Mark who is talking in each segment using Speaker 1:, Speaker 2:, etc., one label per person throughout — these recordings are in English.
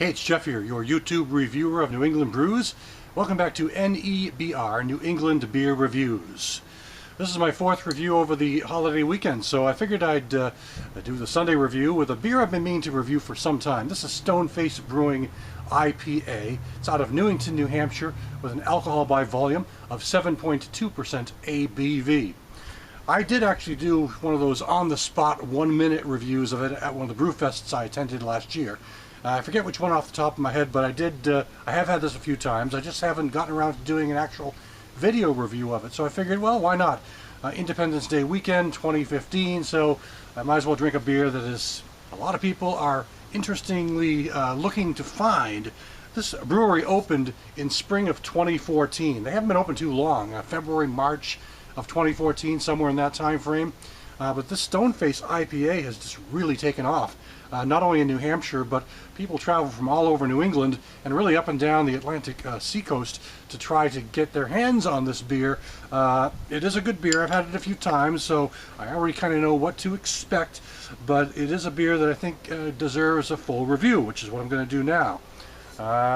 Speaker 1: Hey, it's Jeff here, your YouTube reviewer of New England brews. Welcome back to NEBR, New England Beer Reviews. This is my fourth review over the holiday weekend, so I figured I'd do the Sunday review with a beer I've been meaning to review for some time. This is Stoneface Brewing IPA. It's out of Newington, New Hampshire, with an alcohol by volume of 7.2% ABV. I did actually do one of those on-the-spot, one-minute reviews of it at one of the brew fests I attended last year. I forget which one off the top of my head, but I have had this a few times. I just haven't gotten around to doing an actual video review of it. So I figured, well, why not? Independence Day weekend 2015, so I might as well drink a beer that is a lot of people are interestingly looking to find. This brewery opened in spring of 2014. They haven't been open too long, February, March of 2014, somewhere in that time frame. But this Stoneface IPA has just really taken off. Not only in New Hampshire, but people travel from all over New England and really up and down the Atlantic seacoast to try to get their hands on this beer. It is a good beer. I've had it a few times, so I already kind of know what to expect, but it is a beer that I think deserves a full review, which is what I'm going to do now.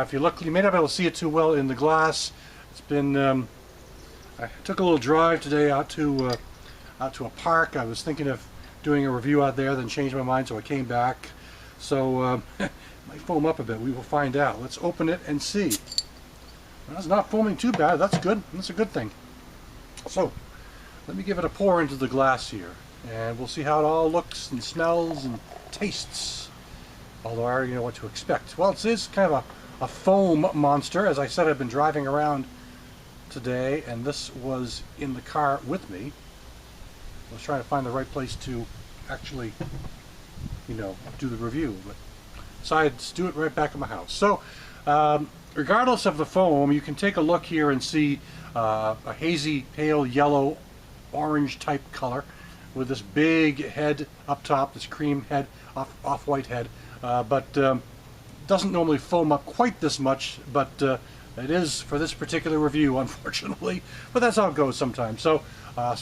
Speaker 1: If you look, you may not be able to see it too well in the glass. It's been, I took a little drive today out to a park. I was thinking of doing a review out there, then changed my mind, so I came back. So might foam up a bit. We will find out. Let's open it and see. Well, it's not foaming too bad. That's good. That's a good thing. So let me give it a pour into the glass here, and we'll see how it all looks and smells and tastes. Although I already know what to expect. Well, it is kind of a foam monster. As I said, I've been driving around today, and this was in the car with me. I was trying to find the right place to actually, do the review, but decided to do it right back at my house. So, regardless of the foam, you can take a look here and see a hazy, pale yellow, orange type color with this big head up top, this cream head, off-white head, but doesn't normally foam up quite this much, but it is for this particular review, unfortunately, but that's how it goes sometimes. So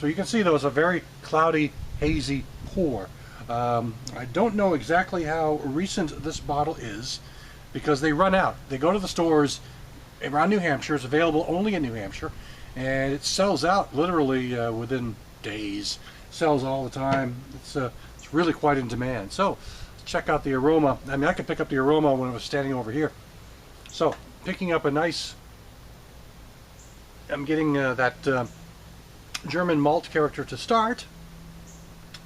Speaker 1: you can see, though, it's a very cloudy, hazy pour. I don't know exactly how recent this bottle is, because they run out. They go to the stores around New Hampshire. It's available only in New Hampshire, and it sells out literally within days. Sells all the time. It's really quite in demand. So let's check out the aroma. I mean, I could pick up the aroma when I was standing over here. So picking up a nice, I'm getting that German malt character to start,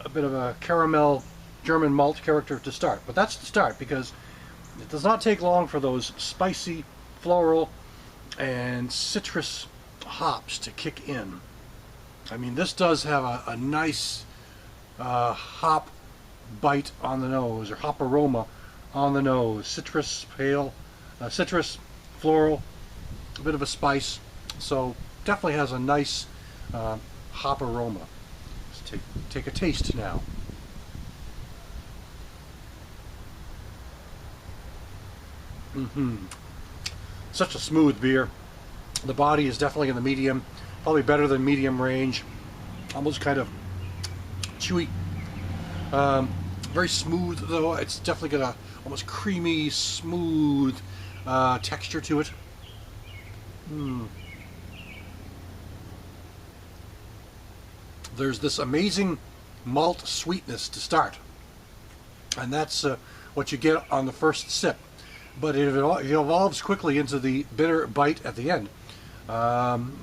Speaker 1: a bit of a caramel German malt character to start, but that's the start, because it does not take long for those spicy, floral, and citrus hops to kick in. I mean, this does have a nice hop bite on the nose, or hop aroma on the nose. Citrus, pale, citrus, floral, a bit of a spice, so definitely has a nice hop aroma. Let's take a taste now. Such a smooth beer. The body is definitely in the medium, probably better than medium range. Almost kind of chewy. Very smooth, though. It's definitely got a almost creamy, smooth texture to it. There's this amazing malt sweetness to start, and that's what you get on the first sip, but it evolves quickly into the bitter bite at the end.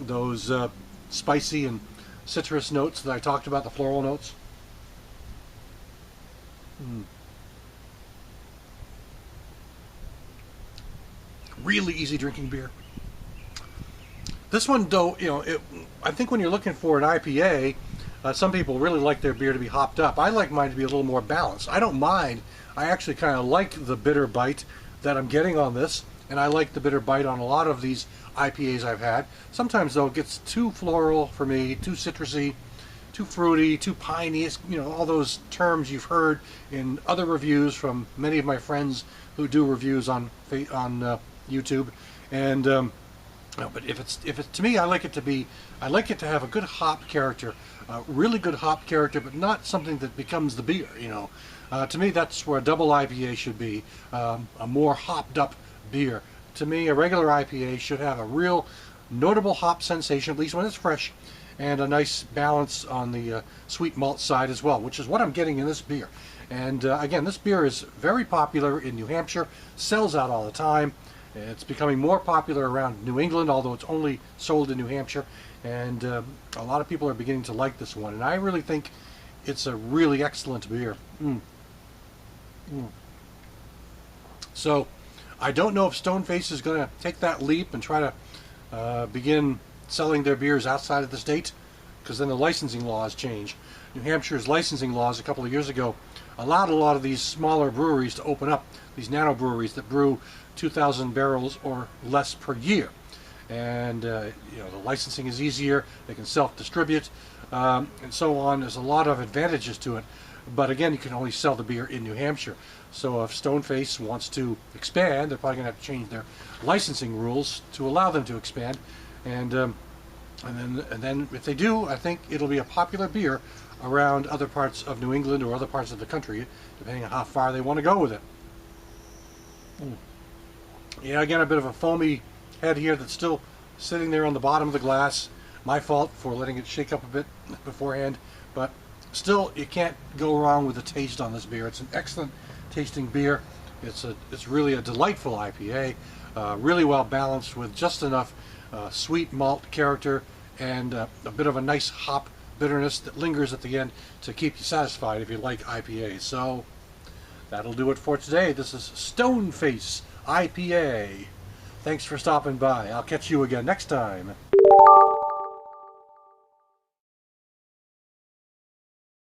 Speaker 1: Those spicy and citrus notes that I talked about, the floral notes. Really easy drinking beer. This one, though, I think when you're looking for an IPA, some people really like their beer to be hopped up. I like mine to be a little more balanced. I don't mind. I actually kind of like the bitter bite that I'm getting on this, and I like the bitter bite on a lot of these IPAs I've had. Sometimes, though, it gets too floral for me, too citrusy, too fruity, too piney. All those terms you've heard in other reviews from many of my friends who do reviews on YouTube, and but if it's to me, I like it to have a good hop character, really good hop character, but not something that becomes the beer. To me, that's where a double IPA should be, a more hopped up beer. To me, a regular IPA should have a real notable hop sensation, at least when it's fresh, and a nice balance on the sweet malt side as well, which is what I'm getting in this beer. And again, this beer is very popular in New Hampshire, sells out all the time. It's becoming more popular around New England, although it's only sold in New Hampshire. And a lot of people are beginning to like this one. And I really think it's a really excellent beer. So I don't know if Stoneface is going to take that leap and try to begin selling their beers outside of the state, because then the licensing laws change. New Hampshire's licensing laws a couple of years ago allowed a lot of these smaller breweries to open up, these nano breweries that brew 2,000 barrels or less per year. And the licensing is easier, they can self-distribute, and so on. There's a lot of advantages to it, but again, you can only sell the beer in New Hampshire. So if Stoneface wants to expand, they're probably going to have to change their licensing rules to allow them to expand. And then if they do, I think it'll be a popular beer around other parts of New England or other parts of the country, depending on how far they want to go with it. Yeah, again, a bit of a foamy head here that's still sitting there on the bottom of the glass. My fault for letting it shake up a bit beforehand, but still, you can't go wrong with the taste on this beer. It's an excellent tasting beer. It's really a delightful IPA, really well balanced with just enough sweet malt character and a bit of a nice hop bitterness that lingers at the end to keep you satisfied if you like IPAs. So that'll do it for today. This is Stoneface IPA. Thanks for stopping by. I'll catch you again next time.